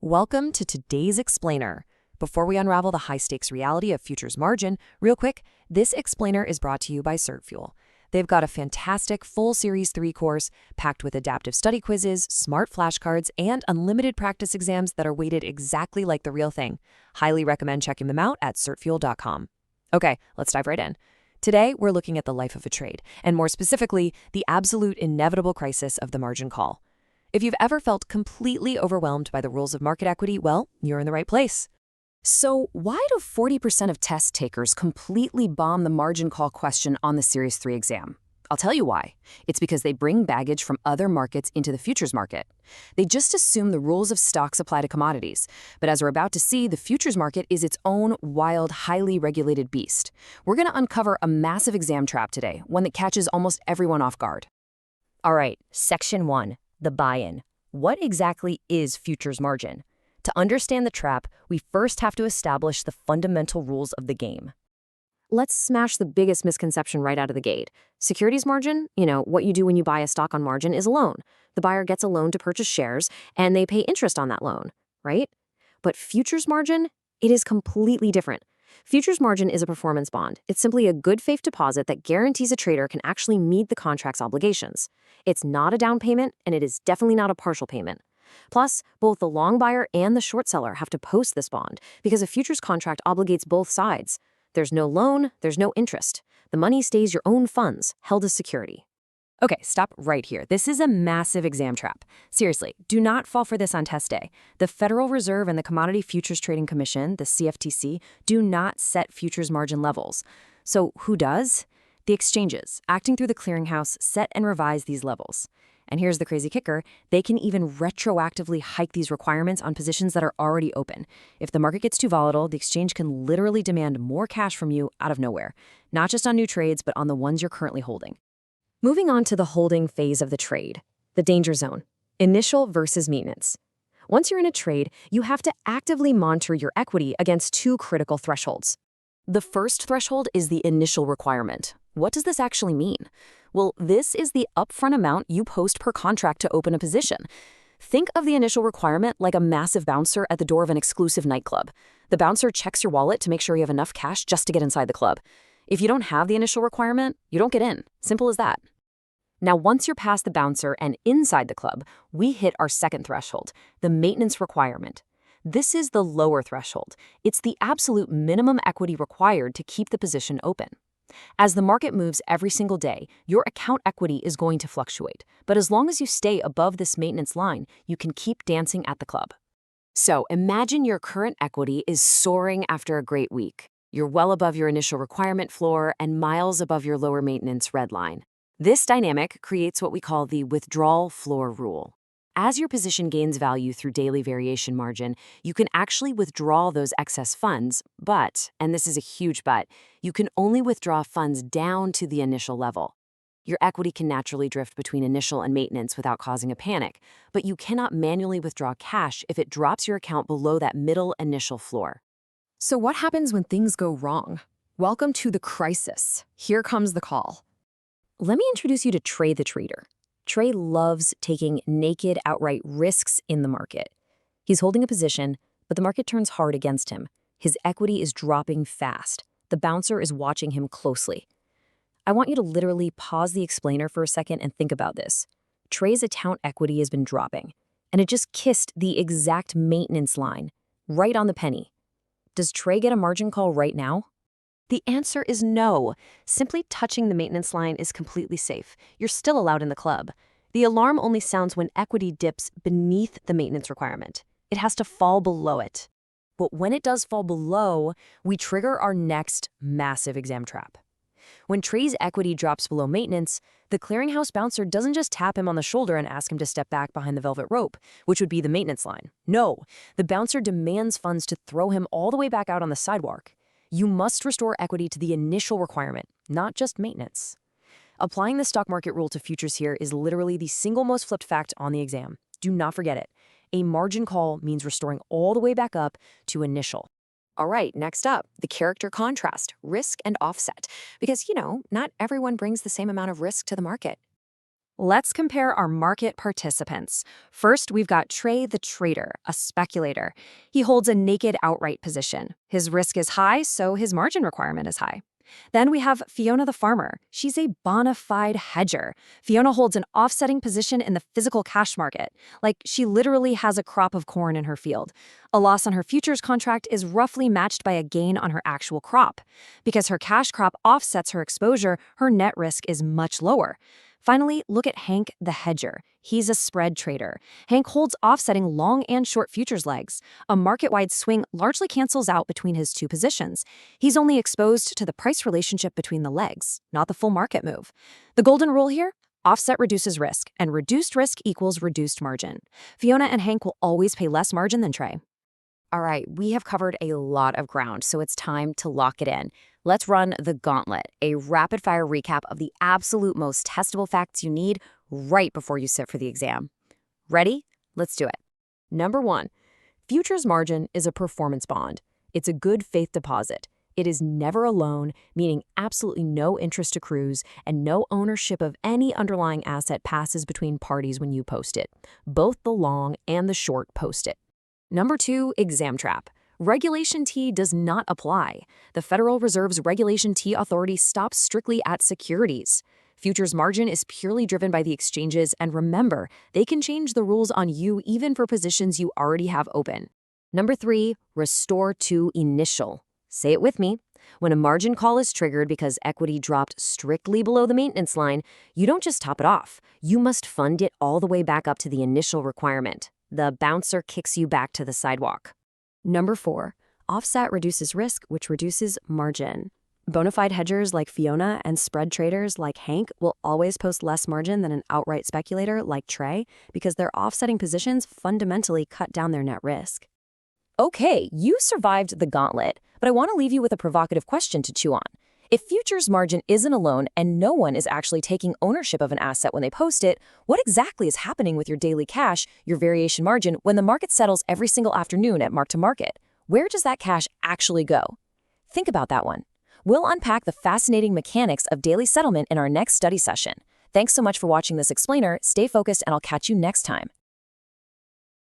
Welcome to today's explainer. Before we unravel the high-stakes reality of futures margin, real quick, this explainer is brought to you by CertFuel. They've got a fantastic full Series 3 course packed with adaptive study quizzes, smart flashcards, and unlimited practice exams that are weighted exactly like the real thing. Highly recommend checking them out at certfuel.com. Okay, let's dive right in. Today, we're looking at the life of a trade, and more specifically, the absolute inevitable crisis of the margin call. If you've ever felt completely overwhelmed by the rules of market equity, well, you're in the right place. So why do 40% of test takers completely bomb the margin call question on the Series 3 exam? I'll tell you why. It's because they bring baggage from other markets into the futures market. They just assume the rules of stocks apply to commodities. But as we're about to see, the futures market is its own wild, highly regulated beast. We're going to uncover a massive exam trap today, one that catches almost everyone off guard. All right, Section 1, the buy-in. What exactly is futures margin? To understand the trap, we first have to establish the fundamental rules of the game. Let's smash the biggest misconception right out of the gate. Securities margin, what you do when you buy a stock on margin is a loan. The buyer gets a loan to purchase shares, and they pay interest on that loan, right? But futures margin, it is completely different. Futures margin is a performance bond. It's simply a good faith deposit that guarantees a trader can actually meet the contract's obligations. It's not a down payment, and it is definitely not a partial payment. Plus, both the long buyer and the short seller have to post this bond because a futures contract obligates both sides. There's no loan, there's no interest. The money stays your own funds, held as security. Okay, stop right here. This is a massive exam trap. Seriously, do not fall for this on test day. The Federal Reserve and the Commodity Futures Trading Commission, the CFTC, do not set futures margin levels. So who does? The exchanges, acting through the clearinghouse, set and revise these levels. And here's the crazy kicker, they can even retroactively hike these requirements on positions that are already open. If the market gets too volatile, the exchange can literally demand more cash from you out of nowhere, not just on new trades, but on the ones you're currently holding. Moving on to the holding phase of the trade, the danger zone, initial versus maintenance. Once you're in a trade, you have to actively monitor your equity against two critical thresholds. The first threshold is the initial requirement. What does this actually mean? Well, this is the upfront amount you post per contract to open a position. Think of the initial requirement like a massive bouncer at the door of an exclusive nightclub. The bouncer checks your wallet to make sure you have enough cash just to get inside the club. If you don't have the initial requirement, you don't get in. Simple as that. Now, once you're past the bouncer and inside the club, we hit our second threshold, the maintenance requirement. This is the lower threshold. It's the absolute minimum equity required to keep the position open. As the market moves every single day, your account equity is going to fluctuate. But as long as you stay above this maintenance line, you can keep dancing at the club. So imagine your current equity is soaring after a great week. You're well above your initial requirement floor and miles above your lower maintenance red line. This dynamic creates what we call the withdrawal floor rule. As your position gains value through daily variation margin, you can actually withdraw those excess funds, but, and this is a huge but, you can only withdraw funds down to the initial level. Your equity can naturally drift between initial and maintenance without causing a panic, but you cannot manually withdraw cash if it drops your account below that middle initial floor. So what happens when things go wrong? Welcome to the crisis. Here comes the call. Let me introduce you to Trey the trader. Trey loves taking naked, outright risks in the market. He's holding a position, but the market turns hard against him. His equity is dropping fast. The bouncer is watching him closely. I want you to literally pause the explainer for a second and think about this. Trey's account equity has been dropping, and it just kissed the exact maintenance line, right on the penny. Does Trey get a margin call right now? The answer is no. Simply touching the maintenance line is completely safe. You're still allowed in the club. The alarm only sounds when equity dips beneath the maintenance requirement. It has to fall below it. But when it does fall below, we trigger our next massive exam trap. When Trey's equity drops below maintenance, the clearinghouse bouncer doesn't just tap him on the shoulder and ask him to step back behind the velvet rope, which would be the maintenance line. No, the bouncer demands funds to throw him all the way back out on the sidewalk. You must restore equity to the initial requirement, not just maintenance. Applying the stock market rule to futures here is literally the single most flipped fact on the exam. Do not forget it. A margin call means restoring all the way back up to initial. All right, next up, the character contrast, risk and offset. Because, not everyone brings the same amount of risk to the market. Let's compare our market participants. First, we've got Trey the trader, a speculator. He holds a naked outright position. His risk is high, so his margin requirement is high. Then we have Fiona the farmer. She's a bona fide hedger. Fiona holds an offsetting position in the physical cash market. Like, she literally has a crop of corn in her field. A loss on her futures contract is roughly matched by a gain on her actual crop. Because her cash crop offsets her exposure, her net risk is much lower. Finally, look at Hank the hedger. He's a spread trader. Hank holds offsetting long and short futures legs. A market-wide swing largely cancels out between his two positions. He's only exposed to the price relationship between the legs, not the full market move. The golden rule here? Offset reduces risk, and reduced risk equals reduced margin. Fiona and Hank will always pay less margin than Trey. All right, we have covered a lot of ground, so it's time to lock it in. Let's run the gauntlet, a rapid-fire recap of the absolute most testable facts you need right before you sit for the exam. Ready? Let's do it. Number 1, futures margin is a performance bond. It's a good faith deposit. It is never a loan, meaning absolutely no interest accrues and no ownership of any underlying asset passes between parties when you post it. Both the long and the short post it. Number 2, exam trap. Regulation T does not apply. The Federal Reserve's Regulation T authority stops strictly at securities. Futures margin is purely driven by the exchanges, and remember, they can change the rules on you even for positions you already have open. Number 3, restore to initial. Say it with me. When a margin call is triggered because equity dropped strictly below the maintenance line, you don't just top it off. You must fund it all the way back up to the initial requirement. The bouncer kicks you back to the sidewalk. Number 4, offset reduces risk, which reduces margin. Bonafide hedgers like Fiona and spread traders like Hank will always post less margin than an outright speculator like Trey because their offsetting positions fundamentally cut down their net risk. Okay, you survived the gauntlet, but I want to leave you with a provocative question to chew on. If futures margin isn't a loan and no one is actually taking ownership of an asset when they post it, what exactly is happening with your daily cash, your variation margin, when the market settles every single afternoon at mark-to-market? Where does that cash actually go? Think about that one. We'll unpack the fascinating mechanics of daily settlement in our next study session. Thanks so much for watching this explainer. Stay focused, and I'll catch you next time.